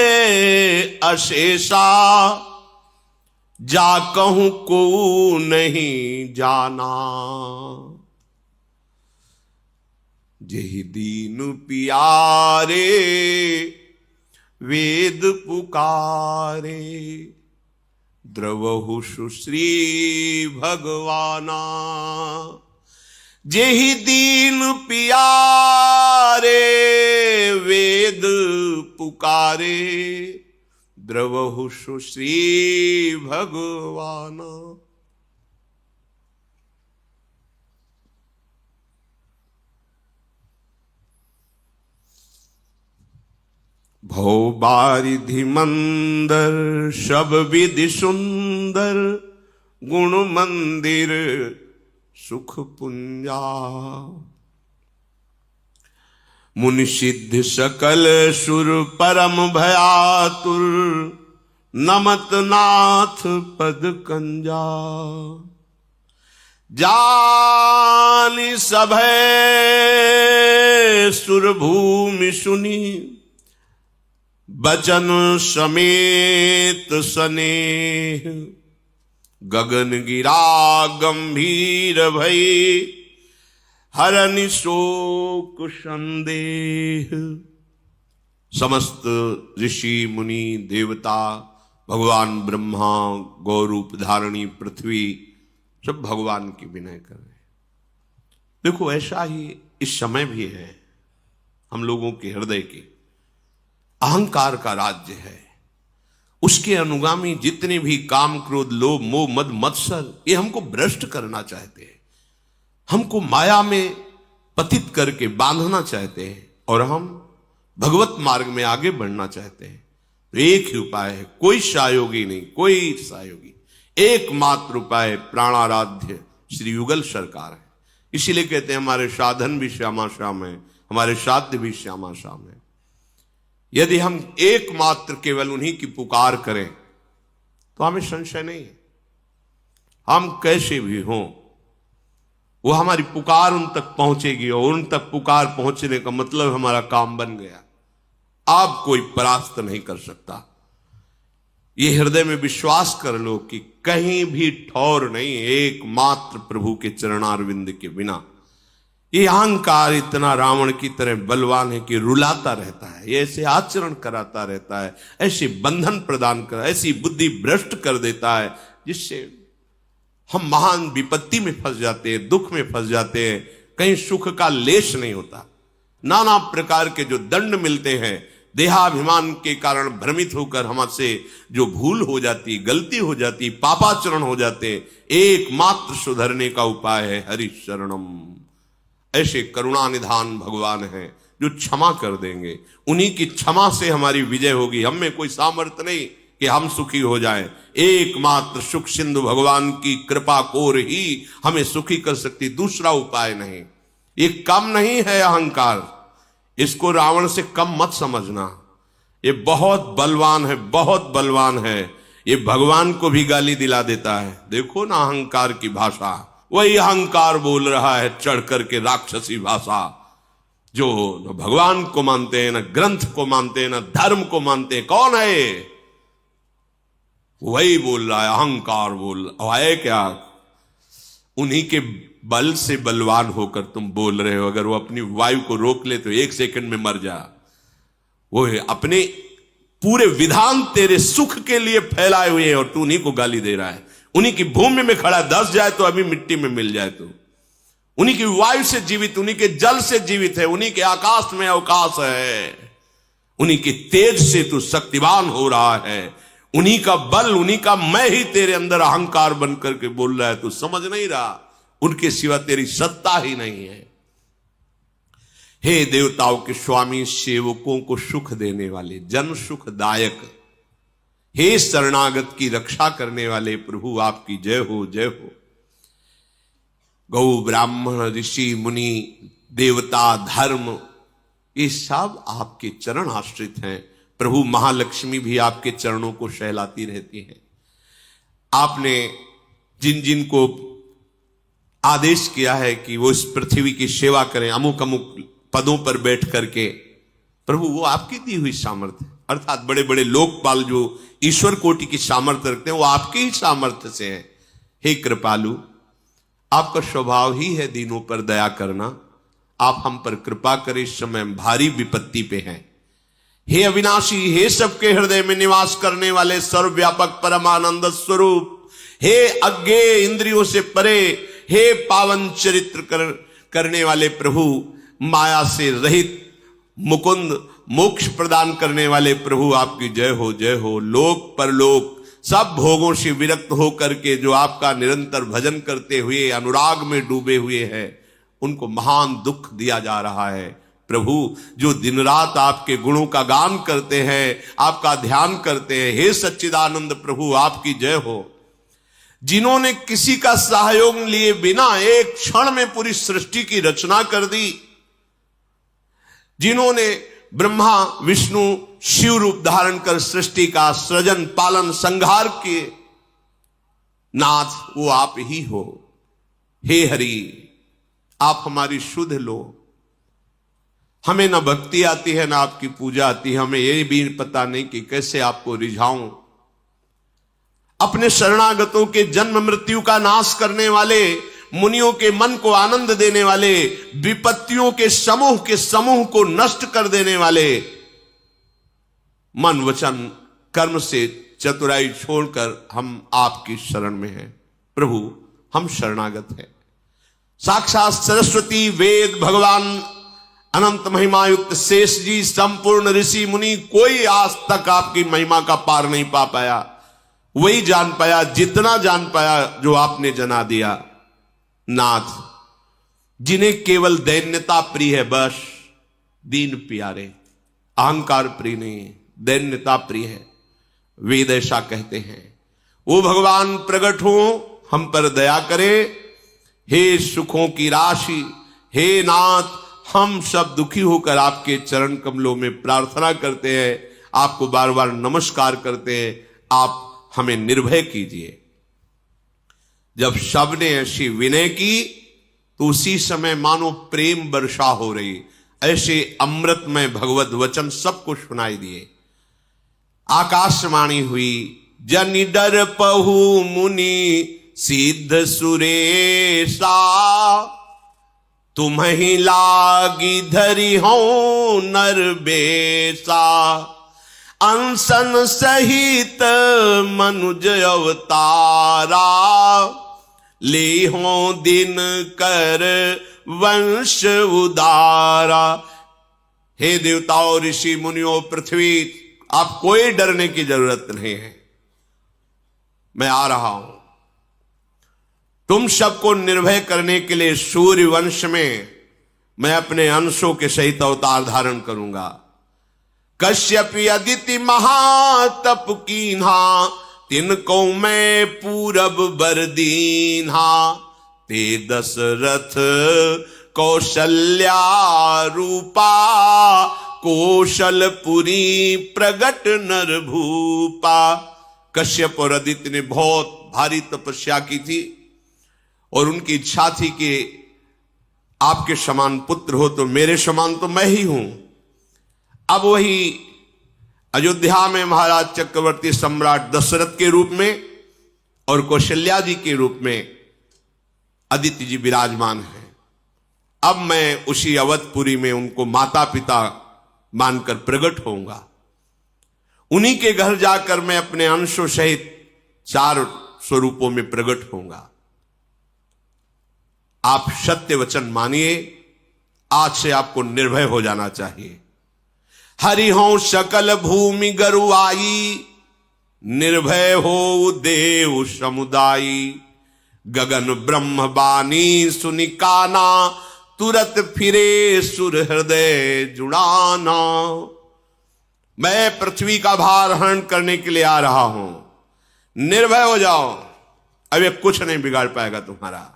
अशेषा। जा कहूं को नहीं जाना। जेहि दीन पियारे वेद पुकारे द्रवहु सुश्री भगवाना। जेहि दीन पियारे वेद पुकारे द्रवहु सुश्री भगवाना। भव बारिधि मंदर सब विधि सुंदर गुण मंदिर सुख पुंजा। मुनि सिद्ध सकल सुर परम भयातुर नमत नाथ पद कंजा। जानि सभय सुर भूमि सुनी बचन समेत स्नेह। गगन गिरा गंभीर भई हरनि शोक संदेह। समस्त ऋषि मुनि देवता भगवान ब्रह्मा गौरूप धारणी पृथ्वी सब भगवान की विनय कर रहे। देखो ऐसा ही इस समय भी है। हम लोगों के हृदय के अहंकार का राज्य है। उसके अनुगामी जितने भी काम क्रोध लोभ मोह मद मत्सर ये हमको भ्रष्ट करना चाहते हैं, हमको माया में पतित करके बांधना चाहते हैं और हम भगवत मार्ग में आगे बढ़ना चाहते हैं। तो एक ही उपाय है, कोई सहयोगी नहीं, कोई सहयोगी, एकमात्र उपाय प्राणाराध्य श्री युगल सरकार है। इसीलिए कहते हैं हमारे साधन भी श्यामा श्याम है, हमारे साध्य भी श्यामा श्याम है। यदि हम एकमात्र केवल उन्हीं की पुकार करें तो हमें संशय नहीं है, हम कैसे भी हों वो हमारी पुकार उन तक पहुंचेगी और उन तक पुकार पहुंचने का मतलब हमारा काम बन गया। आप कोई परास्त नहीं कर सकता। ये हृदय में विश्वास कर लो कि कहीं भी ठौर नहीं, एकमात्र प्रभु के चरणारविंद के बिना। ये अहंकार इतना रावण की तरह बलवान है कि रुलाता रहता है, ये ऐसे आचरण कराता रहता है, ऐसे बंधन प्रदान कर, ऐसी बुद्धि भ्रष्ट कर देता है जिससे हम महान विपत्ति में फंस जाते हैं, दुख में फंस जाते हैं, कहीं सुख का लेश नहीं होता। नाना प्रकार के जो दंड मिलते हैं, देहाभिमान के कारण भ्रमित होकर हमसे जो भूल हो जाती, गलती हो जाती, पापाचरण हो जाते, एकमात्र सुधरने का उपाय है हरि शरणम। ऐसे करुणा निधान भगवान हैं जो क्षमा कर देंगे। उन्हीं की क्षमा से हमारी विजय होगी। हम में कोई सामर्थ्य नहीं कि हम सुखी हो जाएं। एकमात्र सुख सिंधु भगवान की कृपा कोर ही हमें सुखी कर सकती, दूसरा उपाय नहीं। ये कम नहीं है अहंकार, इसको रावण से कम मत समझना। ये बहुत बलवान है, बहुत बलवान है। ये भगवान को भी गाली दिला देता है। देखो ना अहंकार की भाषा, वही अहंकार बोल रहा है चढ़ करके राक्षसी भाषा, जो न भगवान को मानते हैं, न ग्रंथ को मानते हैं, न धर्म को मानते हैं। कौन है ये? वही बोल रहा है, अहंकार बोल रहा है। क्या उन्हीं के बल से बलवान होकर तुम बोल रहे हो? अगर वो अपनी वायु को रोक ले तो 1 सेकंड में मर जा। वो अपने पूरे विधान तेरे सुख के लिए फैलाए हुए हैं और तू उन्हीं को गाली दे रहा है। उन्हीं की भूमि में खड़ा, दस जाए तो अभी मिट्टी में मिल जाए। तो उन्हीं की वायु से जीवित, उन्हीं के जल से जीवित है, उन्हीं के आकाश में अवकाश है, उन्हीं के तेज से तू शक्तिवान हो रहा है। उन्हीं का बल, उन्हीं का मैं ही तेरे अंदर अहंकार बन करके बोल रहा है। तू समझ नहीं रहा, उनके सिवा तेरी सत्ता ही नहीं है। हे देवताओं के स्वामी, सेवकों को सुख देने वाले, जन सुखदायक, हे शरणागत की रक्षा करने वाले प्रभु, आपकी जय हो, जय हो। गौ ब्राह्मण ऋषि मुनि देवता धर्म, ये सब आपके चरण आश्रित हैं। प्रभु महालक्ष्मी भी आपके चरणों को सहलाती रहती हैं। आपने जिन जिन को आदेश किया है कि वो इस पृथ्वी की सेवा करें, अमुक अमुक पदों पर बैठ करके, प्रभु वो आपकी दी हुई सामर्थ्य, अर्थात बड़े बड़े लोकपाल जो ईश्वर कोटि की सामर्थ्य रखते हैं, वो आपके ही सामर्थ्य से हैं। हे कृपालु, आपका स्वभाव ही है दीनों पर दया करना। आप हम पर कृपा करें, इस समय हम भारी विपत्ति पे हैं। हे अविनाशी, हे सबके हृदय में निवास करने वाले सर्वव्यापक परमानंद स्वरूप, हे अज्ञेय इंद्रियों से परे, हे पावन चरित्र करने वाले प्रभु, माया से रहित मुकुंद, मोक्ष प्रदान करने वाले प्रभु, आपकी जय हो, जय हो। लोक परलोक सब भोगों से विरक्त होकर के जो आपका निरंतर भजन करते हुए अनुराग में डूबे हुए हैं, उनको महान दुख दिया जा रहा है। प्रभु जो दिन रात आपके गुणों का गान करते हैं, आपका ध्यान करते हैं, हे सच्चिदानंद प्रभु, आपकी जय हो। जिन्होंने किसी का सहयोग लिए बिना एक क्षण में पूरी सृष्टि की रचना कर दी, जिन्होंने ब्रह्मा विष्णु शिव रूप धारण कर सृष्टि का सृजन पालन संहार किए, नाथ वो आप ही हो। हे हरि, आप हमारी सुध लो। हमें ना भक्ति आती है, ना आपकी पूजा आती है। हमें ये भी पता नहीं कि कैसे आपको रिझाऊं। अपने शरणागतों के जन्म मृत्यु का नाश करने वाले, मुनियों के मन को आनंद देने वाले, विपत्तियों के समूह को नष्ट कर देने वाले, मन वचन कर्म से चतुराई छोड़कर हम आपकी शरण में हैं। प्रभु हम शरणागत हैं। साक्षात सरस्वती, वेद, भगवान, अनंत महिमा युक्त शेष जी, संपूर्ण ऋषि मुनि, कोई आज तक आपकी महिमा का पार नहीं पा पाया। वही जान पाया जितना जान पाया जो आपने जना दिया। नाथ, जिन्हें केवल दैन्यता प्रिय है, बस दीन प्यारे, अहंकार प्रिय नहीं, दैन्यता प्रिय है, वेद ऐसा कहते हैं। वो भगवान प्रकट हो, हम पर दया करे। हे सुखों की राशि, हे नाथ, हम सब दुखी होकर आपके चरण कमलों में प्रार्थना करते हैं, आपको बार बार नमस्कार करते हैं। आप हमें निर्भय कीजिए। जब सबने ऐसी विनय की तो उसी समय मानो प्रेम वर्षा हो रही, ऐसे अमृतमय भगवत वचन सबको सुनाई दिए। आकाशवाणी हुई, जन डर पहु मुनि सिद्ध सुरेशा, तुम्हि लागी धरि हो नर बेसा, अंसन सहित मनुज अवतारा, ले हो दिन कर वंश उदारा। हे देवताओं, ऋषि मुनियों, पृथ्वी, आप कोई डरने की जरूरत नहीं है। मैं आ रहा हूं तुम सबको निर्भय करने के लिए। सूर्य वंश में मैं अपने अंशों के सहित अवतार धारण करूंगा। कश्यपि अदिति महातप कीन्हा, तिनको मैं पूरब बर दीन्हा। ते दशरथ कौशल्या रूपा, कौशलपुरी प्रगट नर भूपा। कश्यप और अदिति ने बहुत भारी तपस्या की थी और उनकी इच्छा थी कि आपके समान पुत्र हो तो मेरे समान तो मैं ही हूं। अब वही अयोध्या में महाराज चक्रवर्ती सम्राट दशरथ के रूप में और कौशल्या जी के रूप में अदिति जी विराजमान हैं। अब मैं उसी अवधपुरी में उनको माता पिता मानकर प्रकट होऊंगा। उन्हीं के घर जाकर मैं अपने अंशों सहित 4 स्वरूपों में प्रकट होऊंगा। आप सत्य वचन मानिए, आज से आपको निर्भय हो जाना चाहिए। हरि हो सकल भूमि गरुआई, निर्भय हो देव समुदायी। गगन ब्रह्म बानी सुनि काना, तुरत फिरे सुर हृदय जुड़ाना। मैं पृथ्वी का भार हरण करने के लिए आ रहा हूं, निर्भय हो जाओ, अब कुछ नहीं बिगाड़ पाएगा तुम्हारा।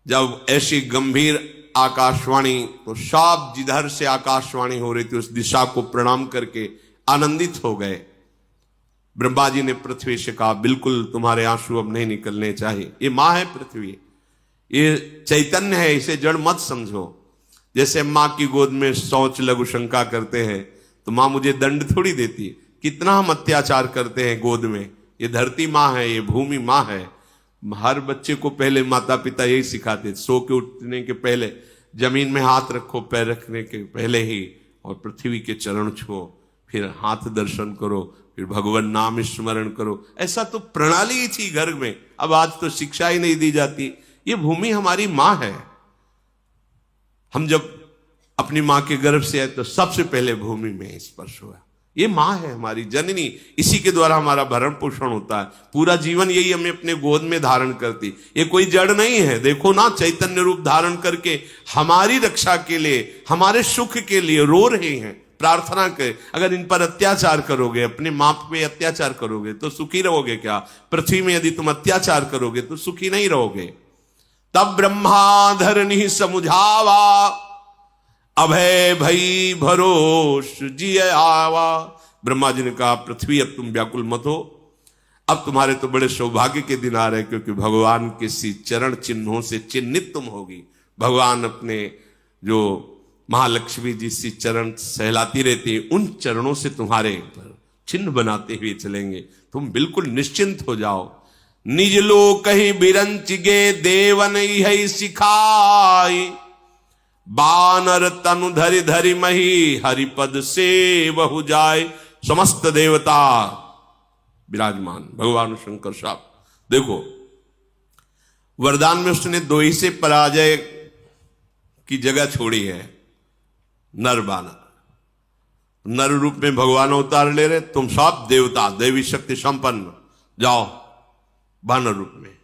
जब ऐसी गंभीर आकाशवाणी, तो सब जिधर से आकाशवाणी हो रही थी उस दिशा को प्रणाम करके आनंदित हो गए। ब्रह्मा जी ने पृथ्वी से कहा, बिल्कुल तुम्हारे आंसू अब नहीं निकलने चाहिए। ये मां है पृथ्वी, ये चैतन्य है, इसे जड़ मत समझो। जैसे मां की गोद में शौच लघु शंका करते हैं तो मां मुझे दंड थोड़ी देती। कितना हम अत्याचार करते हैं गोद में। ये धरती मां है, ये भूमि मां है। हर बच्चे को पहले माता पिता यही सिखाते, सो के उठने के पहले जमीन में हाथ रखो, पैर रखने के पहले ही, और पृथ्वी के चरण छुओ, फिर हाथ दर्शन करो, फिर भगवान नाम स्मरण करो। ऐसा तो प्रणाली ही थी घर में। अब आज तो शिक्षा ही नहीं दी जाती। ये भूमि हमारी मां है। हम जब अपनी मां के गर्भ से आए तो सबसे पहले भूमि में स्पर्श हुआ। ये मां है हमारी जननी, इसी के द्वारा हमारा भरण पोषण होता है। पूरा जीवन यही हमें अपने गोद में धारण करती। ये कोई जड़ नहीं है। देखो ना, चैतन्य रूप धारण करके हमारी रक्षा के लिए, हमारे सुख के लिए रो रहे हैं। प्रार्थना कर, अगर इन पर अत्याचार करोगे, अपने मां पे अत्याचार करोगे तो सुखी रहोगे क्या? पृथ्वी में यदि तुम अत्याचार करोगे तो सुखी नहीं रहोगे। तब ब्रह्मा धरनी समुझावा, अभय भई भरोस जिय आवा। ब्रह्मा जी ने कहा, पृथ्वी अब तुम व्याकुल मत हो, अब तुम्हारे तो बड़े सौभाग्य के दिन आ रहे, क्योंकि भगवान के सी चरण चिन्हों से चिन्हित तुम होगी। भगवान अपने जो महालक्ष्मी जी सी चरण सहलाती रहती है, उन चरणों से तुम्हारे पर चिन्ह बनाते हुए चलेंगे। तुम बिल्कुल निश्चिंत हो जाओ। निज लोक कहीं बिरंच गे देवन है सिखाई, बानर तनु धरि धरि मही हरिपद से बहु जाए। समस्त देवता विराजमान, भगवान शंकर साहब। देखो, वरदान में उसने 2 ही से पराजय की जगह छोड़ी है, नर बानर। नर रूप में भगवान अवतार ले रहे, तुम सब देवता देवी शक्ति संपन्न, जाओ बानर रूप में,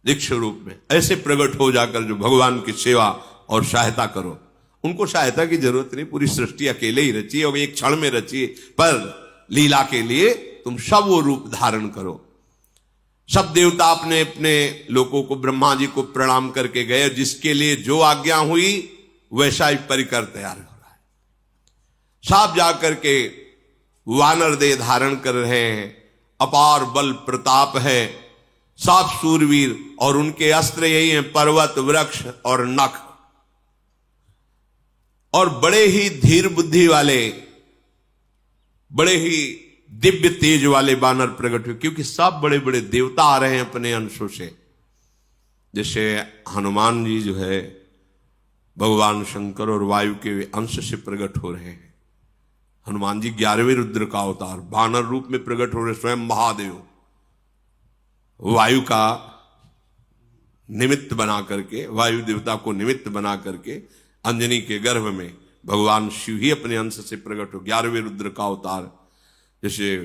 दीक्ष रूप में ऐसे प्रकट हो जाकर जो भगवान की सेवा और सहायता करो। उनको सहायता की जरूरत नहीं, पूरी सृष्टि अकेले ही रची और एक क्षण में रची, पर लीला के लिए तुम सब वो रूप धारण करो। सब देवता अपने अपने लोगों को ब्रह्मा जी को प्रणाम करके गए, जिसके लिए जो आज्ञा हुई वैसा ही परिकर तैयार हो रहा है। सब जाकर के वानर देह धारण कर रहे हैं, अपार बल प्रताप है, सब सूरवीर, और उनके अस्त्र यही हैं, पर्वत वृक्ष और नख। और बड़े ही धीर बुद्धि वाले, बड़े ही दिव्य तेज वाले बानर प्रकट हुए, क्योंकि सब बड़े बड़े देवता आ रहे हैं अपने अंशों से। जैसे हनुमान जी जो है भगवान शंकर और वायु के अंश से प्रकट हो रहे हैं। हनुमान जी 11वें रुद्र का अवतार बानर रूप में प्रकट हो रहे, स्वयं महादेव वायु का निमित्त बना करके, वायु देवता को निमित्त बना करके अंजनी के गर्भ में भगवान शिव ही अपने अंश से प्रकट हो। 11वें रुद्र का अवतार, जैसे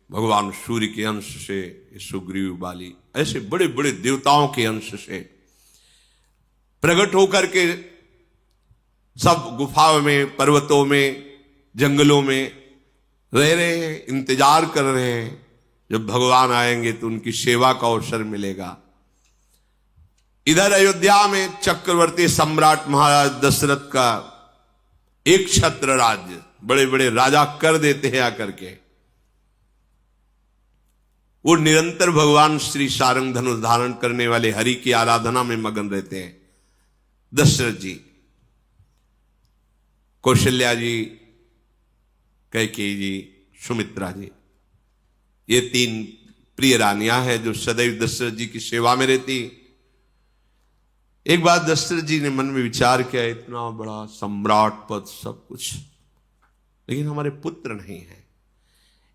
भगवान सूर्य के अंश से सुग्रीव बाली, ऐसे बड़े बड़े देवताओं के अंश से प्रकट होकर के सब गुफाओं में, पर्वतों में, जंगलों में रह रहे हैं, इंतजार कर रहे हैं जब भगवान आएंगे तो उनकी सेवा का अवसर मिलेगा। इधर अयोध्या में चक्रवर्ती सम्राट महाराज दशरथ का एक छत्र राज्य, बड़े बड़े राजा कर देते हैं आकर के, वो निरंतर भगवान श्री सारंग धनुष धारण करने वाले हरि की आराधना में मगन रहते हैं। दशरथ जी, कौशल्या जी, कैकेयी जी, सुमित्रा जी, ये तीन प्रिय रानियां हैं जो सदैव दशरथ जी की सेवा में रहती। एक बार दशरथ जी ने मन में विचार किया, इतना बड़ा सम्राट पद सब कुछ, लेकिन हमारे पुत्र नहीं है।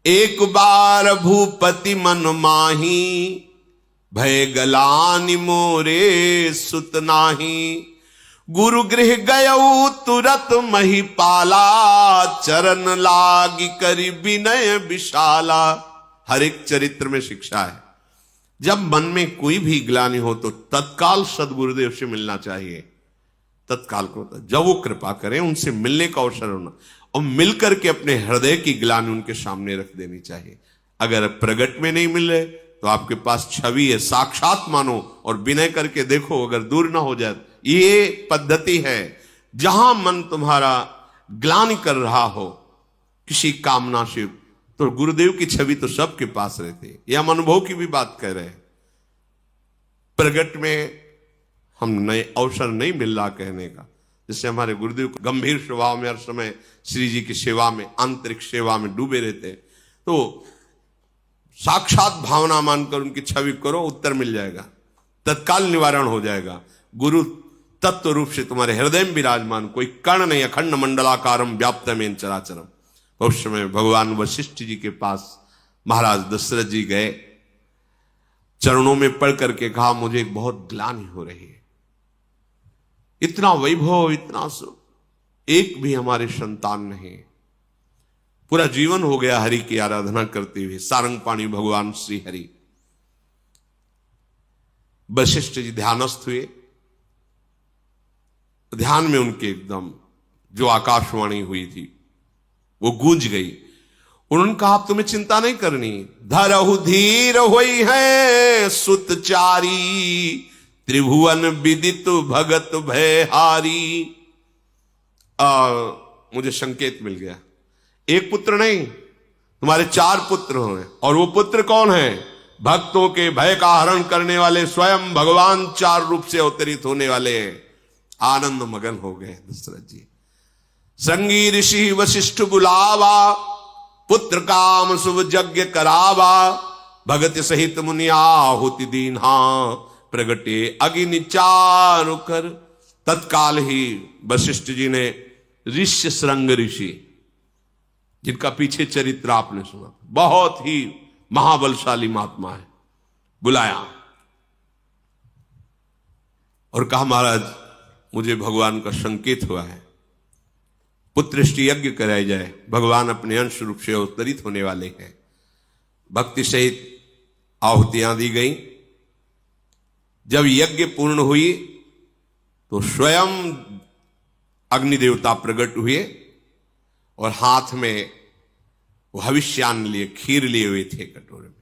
एक बार भूपति मन माही, भय गलानि मोरे सुत नाही। गुरु गृह गयऊ तुरत महिपाला, चरण लागी करी विनय विशाला। हर एक चरित्र में शिक्षा है। जब मन में कोई भी ग्लानि हो तो तत्काल सदगुरुदेव से मिलना चाहिए। तत्काल को जब वो कृपा करें उनसे मिलने का अवसर होना, और मिलकर के अपने हृदय की ग्लानि उनके सामने रख देनी चाहिए। अगर प्रगट में नहीं मिल रहे तो आपके पास छवि है, साक्षात मानो और विनय करके देखो, अगर दूर ना हो जाए। ये पद्धति है। जहां मन तुम्हारा ग्लानि कर रहा हो किसी कामना से, तो गुरुदेव की छवि तो सबके पास रहती। ये हम अनुभव की भी बात कह रहे हैं। प्रगट में हम नए अवसर नहीं मिल रहा कहने का, जिससे हमारे गुरुदेव को गंभीर स्वभाव में हर समय श्री जी की सेवा में, आंतरिक सेवा में डूबे रहते। तो साक्षात भावना मानकर उनकी छवि करो, उत्तर मिल जाएगा, तत्काल निवारण हो जाएगा। गुरु तत्व रूप से तुम्हारे हृदय में विराजमान, कोई कर्ण नहीं, अखंड मंडलाकारम व्याप्तमेन चराचरम। उस समय भगवान वशिष्ठ जी के पास महाराज दशरथ जी गए, चरणों में पढ़ करके कहा, मुझे बहुत ग्लानि हो रही है। इतना वैभव, इतना सुख, एक भी हमारे संतान नहीं। पूरा जीवन हो गया हरि की आराधना करते हुए, सारंगपाणी भगवान श्री हरि। वशिष्ठ जी ध्यानस्थ हुए। ध्यान में उनके एकदम जो आकाशवाणी हुई थी वो गूंज गई। उन्होंने कहा, आप तुम्हें चिंता नहीं करनी, धरहु धीर होई है सुतचारी, त्रिभुवन विदित भगत भयहारी। मुझे संकेत मिल गया, एक पुत्र नहीं, तुम्हारे 4 पुत्र हैं। और वो पुत्र कौन है? भक्तों के भय का हरण करने वाले स्वयं भगवान 4 रूप से अवतरित होने वाले हैं। आनंद मगन हो गए दशरथ जी। संगी ऋषि वशिष्ठ बुलावा, पुत्र काम शुभ यज्ञ करावा, भगत सहित मुनि आहुति दीन्हा, प्रगटे अग्नि चारु कर। तत्काल ही वशिष्ठ जी ने ऋष्य श्रृंग ऋषि, जिनका पीछे चरित्र आपने सुना, बहुत ही महाबलशाली महात्मा है, बुलाया और कहा, महाराज मुझे भगवान का संकेत हुआ है, पुत्रष्टि यज्ञ कराया जाए। भगवान अपने अंश रूप से अवतरित होने वाले हैं। भक्ति सहित आहुतियां दी गई। जब यज्ञ पूर्ण हुई तो स्वयं अग्नि देवता प्रकट हुए और हाथ में वो हविष्यान्न लिए, खीर लिए हुए थे कटोरे में।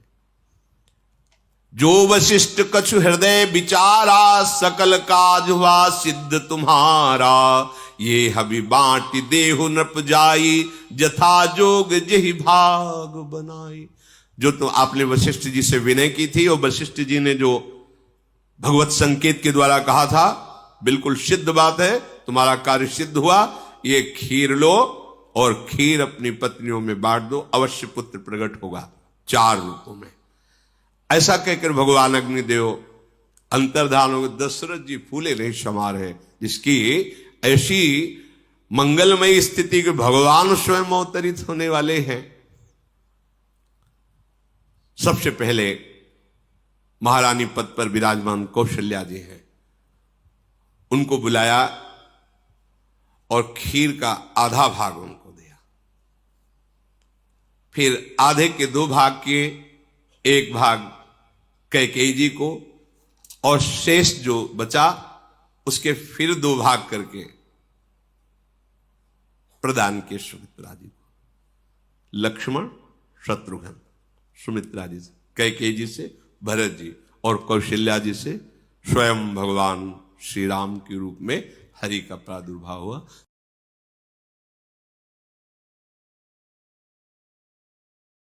जो वशिष्ठ कछु हृदय विचारा, सकल काज हुआ सिद्ध तुम्हारा, ये हबि बांटी देहु नृप जाई, जथा जोग जहि भाग बनाई। जो तो आपने वशिष्ठ जी से विनय की थी और वशिष्ठ जी ने जो भगवत संकेत के द्वारा कहा था, बिल्कुल सिद्ध बात है, तुम्हारा कार्य सिद्ध हुआ। ये खीर लो और खीर अपनी पत्नियों में बांट दो, अवश्य पुत्र प्रकट होगा 4 रूपों में। ऐसा कहकर भगवान अग्निदेव अंतर्धान हो गए। दशरथ जी फूले नहीं समा रहे, जिसकी ऐसी मंगलमयी स्थिति के भगवान स्वयं अवतरित होने वाले हैं। सबसे पहले महारानी पद पर विराजमान कौशल्या जी हैं, उनको बुलाया और खीर का आधा भाग उनको दिया। फिर आधे के 2 भाग किए, 1 भाग कैकेयी जी को, और शेष जो बचा उसके फिर 2 भाग करके प्रदान किए सुमित्रा जी को। लक्ष्मण शत्रुघ्न, सुमित्रा जी से, कैकेयी जी से भरत जी, और कौशल्या जी से स्वयं भगवान श्री राम के रूप में हरि का प्रादुर्भाव हुआ।